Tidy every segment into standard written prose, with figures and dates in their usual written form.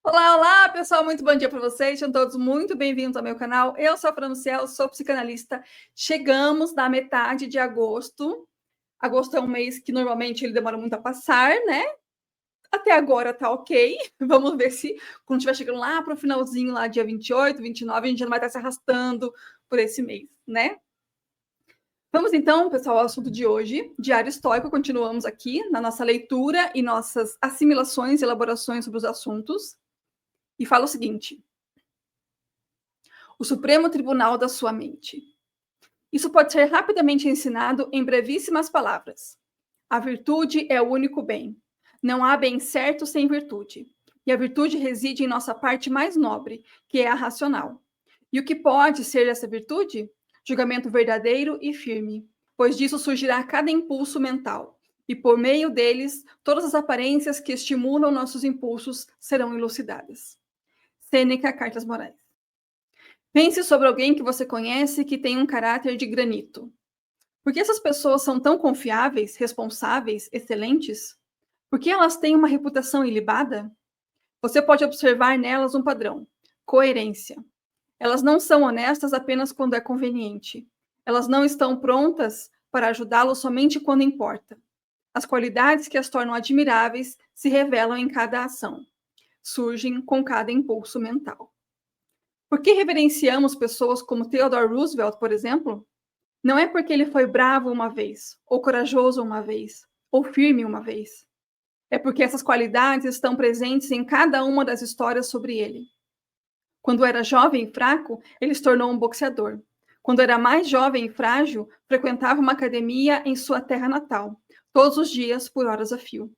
Olá, olá, pessoal, muito bom dia para vocês, sejam todos muito bem-vindos ao meu canal. Eu sou a Fran Ciel, sou psicanalista. Chegamos na metade de agosto. Agosto é um mês que normalmente ele demora muito a passar, né? Até agora tá ok. Vamos ver se quando estiver chegando lá para o finalzinho, lá dia 28, 29, a gente já não vai estar se arrastando por esse mês, né? Vamos então, pessoal, ao assunto de hoje, diário estoico. Continuamos aqui na nossa leitura e nossas assimilações e elaborações sobre os assuntos. E fala o seguinte: o Supremo Tribunal da sua mente. Isso pode ser rapidamente ensinado em brevíssimas palavras. A virtude é o único bem. Não há bem certo sem virtude. E a virtude reside em nossa parte mais nobre, que é a racional. E o que pode ser essa virtude? Julgamento verdadeiro e firme, pois disso surgirá cada impulso mental. E por meio deles, todas as aparências que estimulam nossos impulsos serão elucidadas. Sêneca, Cartas Morais. Pense sobre alguém que você conhece que tem um caráter de granito. Por que essas pessoas são tão confiáveis, responsáveis, excelentes? Por que elas têm uma reputação ilibada? Você pode observar nelas um padrão: coerência. Elas não são honestas apenas quando é conveniente. Elas não estão prontas para ajudá-lo somente quando importa. As qualidades que as tornam admiráveis se revelam em cada ação, surgem com cada impulso mental. Por que reverenciamos pessoas como Theodore Roosevelt, por exemplo? Não é porque ele foi bravo uma vez, ou corajoso uma vez, ou firme uma vez. É porque essas qualidades estão presentes em cada uma das histórias sobre ele. Quando era jovem e fraco, ele se tornou um boxeador. Quando era mais jovem e frágil, frequentava uma academia em sua terra natal, todos os dias por horas a fio.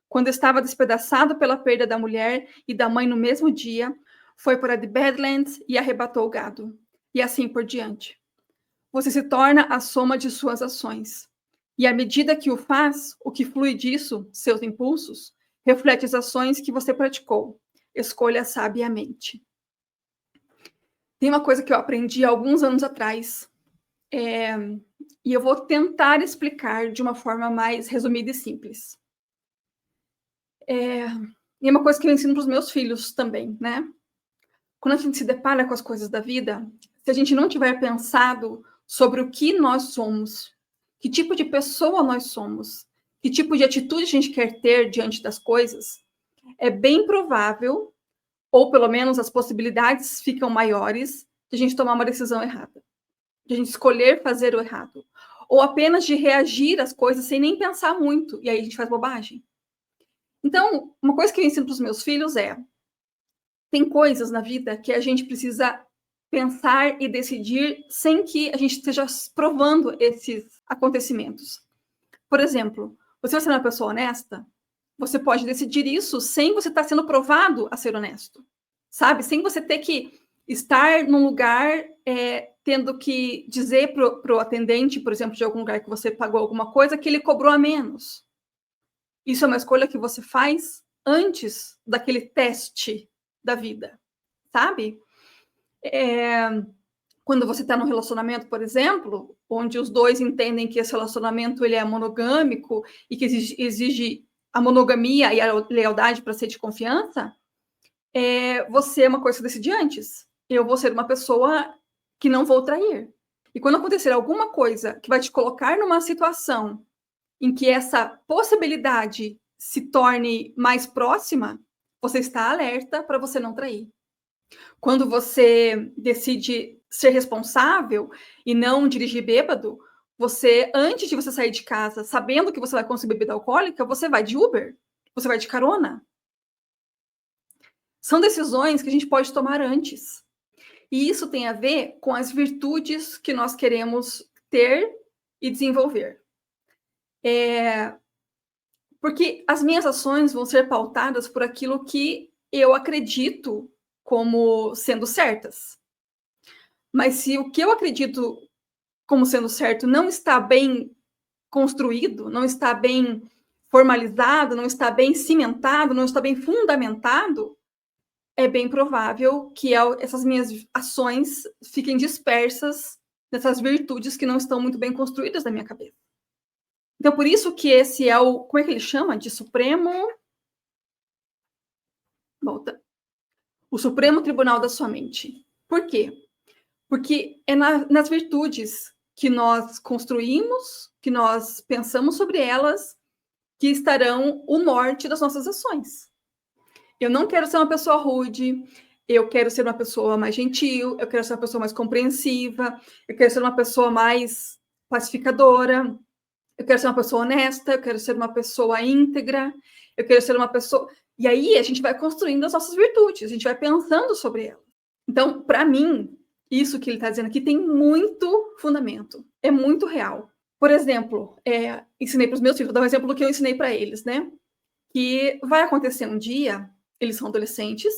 Quando estava despedaçado pela perda da mulher e da mãe no mesmo dia, foi para The Badlands e arrebatou o gado. E assim por diante. Você se torna a soma de suas ações. E à medida que o faz, o que flui disso, seus impulsos, reflete as ações que você praticou. Escolha sabiamente. Tem uma coisa que eu aprendi há alguns anos atrás, e eu vou tentar explicar de uma forma mais resumida e simples. E é uma coisa que eu ensino para os meus filhos também, né? Quando a gente se depara com as coisas da vida, se a gente não tiver pensado sobre o que nós somos, que tipo de pessoa nós somos, que tipo de atitude a gente quer ter diante das coisas, é bem provável, ou pelo menos as possibilidades ficam maiores, de a gente tomar uma decisão errada, de a gente escolher fazer o errado, ou apenas de reagir às coisas sem nem pensar muito, e aí a gente faz bobagem. Então, uma coisa que eu ensino para os meus filhos é: tem coisas na vida que a gente precisa pensar e decidir sem que a gente esteja provando esses acontecimentos. Por exemplo, você vai ser uma pessoa honesta, você pode decidir isso sem você estar sendo provado a ser honesto, sabe? Sem você ter que estar num lugar tendo que dizer para o atendente, por exemplo, de algum lugar que você pagou alguma coisa, que ele cobrou a menos. Isso é uma escolha que você faz antes daquele teste da vida, sabe? Quando você está num relacionamento, por exemplo, onde os dois entendem que esse relacionamento ele é monogâmico e que exige a monogamia e a lealdade para ser de confiança, você é uma coisa que decide antes. Eu vou ser uma pessoa que não vou trair. E quando acontecer alguma coisa que vai te colocar numa situação em que essa possibilidade se torne mais próxima, você está alerta para você não trair. Quando você decide ser responsável e não dirigir bêbado, você, antes de você sair de casa, sabendo que você vai consumir bebida alcoólica, você vai de Uber, você vai de carona. São decisões que a gente pode tomar antes. E isso tem a ver com as virtudes que nós queremos ter e desenvolver. Porque as minhas ações vão ser pautadas por aquilo que eu acredito como sendo certas. Mas se o que eu acredito como sendo certo não está bem construído, não está bem formalizado, não está bem cimentado, não está bem fundamentado, é bem provável que essas minhas ações fiquem dispersas nessas virtudes que não estão muito bem construídas na minha cabeça. Então, por isso que esse é como é que ele chama? De Supremo... Volta. o Supremo Tribunal da sua mente. Por quê? Porque é nas virtudes que nós construímos, que nós pensamos sobre elas, que estarão o norte das nossas ações. Eu não quero ser uma pessoa rude, eu quero ser uma pessoa mais gentil, eu quero ser uma pessoa mais compreensiva, eu quero ser uma pessoa mais pacificadora, eu quero ser uma pessoa honesta, eu quero ser uma pessoa íntegra, eu quero ser uma pessoa... E aí a gente vai construindo as nossas virtudes, a gente vai pensando sobre elas. Então, para mim, isso que ele está dizendo aqui tem muito fundamento, é muito real. Por exemplo, ensinei para os meus filhos, vou dar um exemplo do que eu ensinei para eles, né? Que vai acontecer um dia, eles são adolescentes,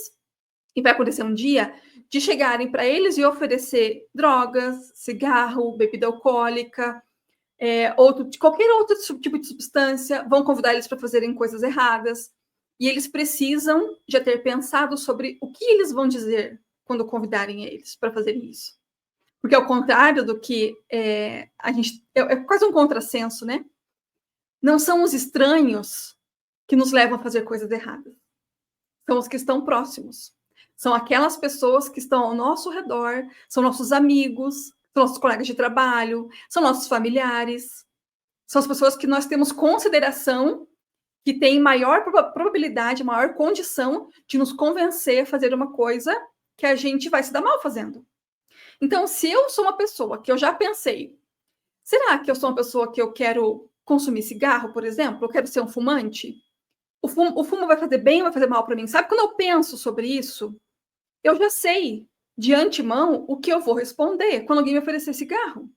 e vai acontecer um dia de chegarem para eles e oferecer drogas, cigarro, bebida alcoólica, qualquer outro tipo de substância, vão convidar eles para fazerem coisas erradas, e eles precisam já ter pensado sobre o que eles vão dizer quando convidarem eles para fazerem isso. Porque ao contrário do que a gente... É quase um contrassenso, né? Não são os estranhos que nos levam a fazer coisas erradas. São os que estão próximos. São aquelas pessoas que estão ao nosso redor, são nossos amigos, são nossos colegas de trabalho, são nossos familiares. São as pessoas que nós temos consideração, que têm maior probabilidade, maior condição de nos convencer a fazer uma coisa que a gente vai se dar mal fazendo. Então, se eu sou uma pessoa que eu já pensei, será que eu sou uma pessoa que eu quero consumir cigarro, por exemplo? Eu quero ser um fumante? O fumo vai fazer bem ou vai fazer mal para mim? Sabe, quando eu penso sobre isso, eu já sei de antemão o que eu vou responder quando alguém me oferecer cigarro.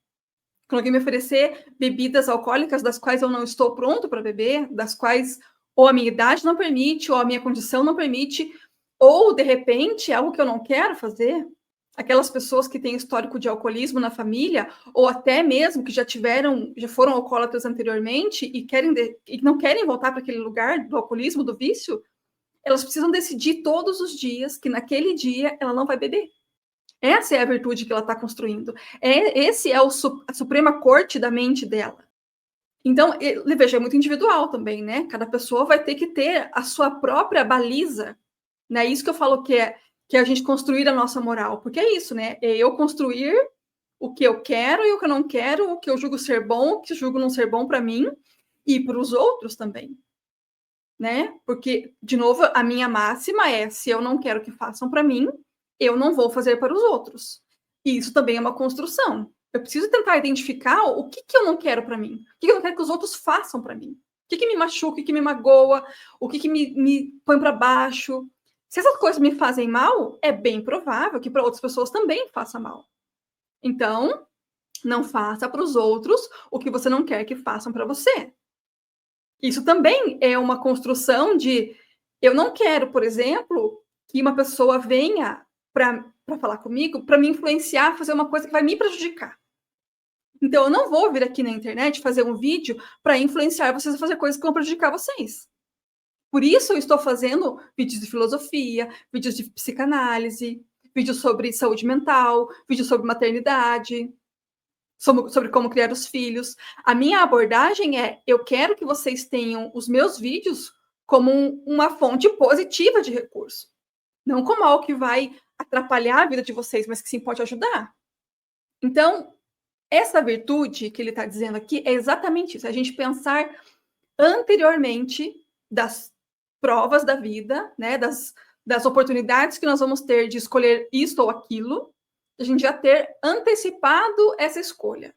Quando alguém me oferecer bebidas alcoólicas das quais eu não estou pronto para beber, das quais ou a minha idade não permite, ou a minha condição não permite, ou, de repente, é algo que eu não quero fazer. Aquelas pessoas que têm histórico de alcoolismo na família, ou até mesmo que já foram alcoólatras anteriormente e não querem voltar para aquele lugar do alcoolismo, do vício, elas precisam decidir todos os dias que naquele dia ela não vai beber. Essa é a virtude que ela está construindo. Esse é a suprema corte da mente dela. Então, veja, é muito individual também, né? Cada pessoa vai ter que ter a sua própria baliza. Né? Isso que eu falo que é a gente construir a nossa moral. Porque é isso, né? É eu construir o que eu quero e o que eu não quero, o que eu julgo ser bom, o que eu julgo não ser bom para mim e para os outros também. Né? Porque, de novo, a minha máxima é: se eu não quero que façam para mim, eu não vou fazer para os outros. E isso também é uma construção. Eu preciso tentar identificar o que eu não quero para mim, o que eu não quero que os outros façam para mim, o que me machuca, o que me magoa, o que me põe para baixo. Se essas coisas me fazem mal, é bem provável que para outras pessoas também faça mal. Então, não faça para os outros o que você não quer que façam para você. Isso também é uma construção de... Eu não quero, por exemplo, que uma pessoa venha para falar comigo, para me influenciar a fazer uma coisa que vai me prejudicar. Então, eu não vou vir aqui na internet fazer um vídeo para influenciar vocês a fazer coisas que vão prejudicar vocês. Por isso, eu estou fazendo vídeos de filosofia, vídeos de psicanálise, vídeos sobre saúde mental, vídeos sobre maternidade, sobre como criar os filhos. A minha abordagem é: eu quero que vocês tenham os meus vídeos como uma fonte positiva de recurso. Não como algo que vai atrapalhar a vida de vocês, mas que sim pode ajudar. Então, essa virtude que ele está dizendo aqui é exatamente isso. A gente pensar anteriormente das provas da vida, né, das oportunidades que nós vamos ter de escolher isto ou aquilo, a gente já ter antecipado essa escolha.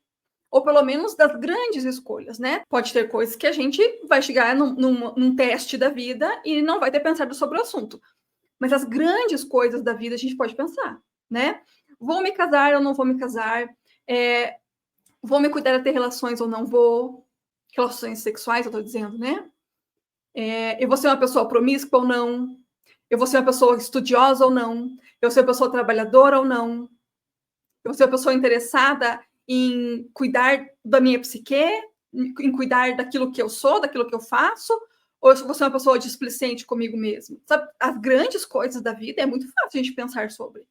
Ou pelo menos das grandes escolhas, né? Pode ter coisas que a gente vai chegar num teste da vida e não vai ter pensado sobre o assunto. Mas as grandes coisas da vida a gente pode pensar, né? Vou me casar ou não vou me casar? Vou me cuidar de ter relações ou não vou? Relações sexuais, eu tô dizendo, né? Eu vou ser uma pessoa promíscua ou não? Eu vou ser uma pessoa estudiosa ou não? Eu vou ser uma pessoa trabalhadora ou não? Eu vou ser uma pessoa interessada em cuidar da minha psique, em cuidar daquilo que eu sou, daquilo que eu faço, ou eu vou ser uma pessoa displicente comigo mesmo? Sabe, as grandes coisas da vida é muito fácil a gente pensar sobre.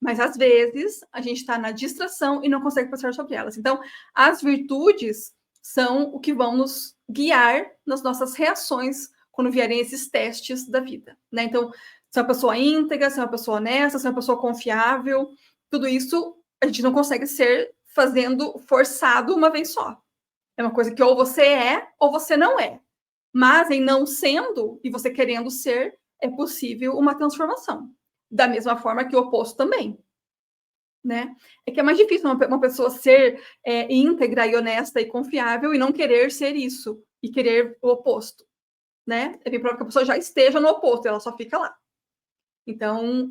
Mas, às vezes, a gente está na distração e não consegue pensar sobre elas. Então, as virtudes são o que vão nos guiar nas nossas reações quando vierem esses testes da vida, né? Então, ser uma pessoa íntegra, ser uma pessoa honesta, ser uma pessoa confiável, tudo isso a gente não consegue ser fazendo forçado uma vez só. É uma coisa que ou você é ou você não é. Mas em não sendo e você querendo ser, é possível uma transformação. Da mesma forma que o oposto também. Né? É que é mais difícil uma pessoa ser íntegra e honesta e confiável e não querer ser isso, e querer o oposto. Né? É bem provável que a pessoa já esteja no oposto, ela só fica lá. Então,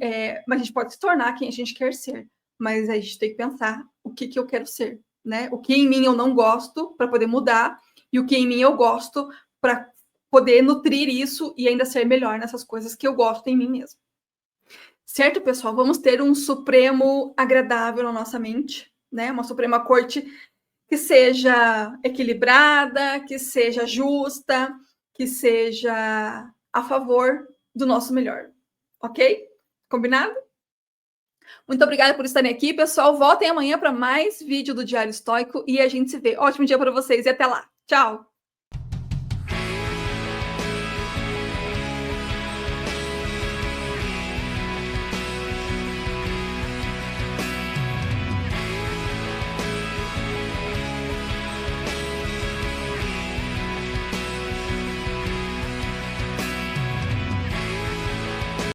mas a gente pode se tornar quem a gente quer ser, mas a gente tem que pensar o que eu quero ser, né? O que em mim eu não gosto para poder mudar e o que em mim eu gosto para poder nutrir isso e ainda ser melhor nessas coisas que eu gosto em mim mesmo. Certo, pessoal? Vamos ter um supremo agradável na nossa mente, né? Uma suprema corte que seja equilibrada, que seja justa, que seja a favor do nosso melhor. Ok? Combinado? Muito obrigada por estarem aqui, pessoal. Voltem amanhã para mais vídeo do Diário Estoico e a gente se vê. Ótimo dia para vocês e até lá. Tchau!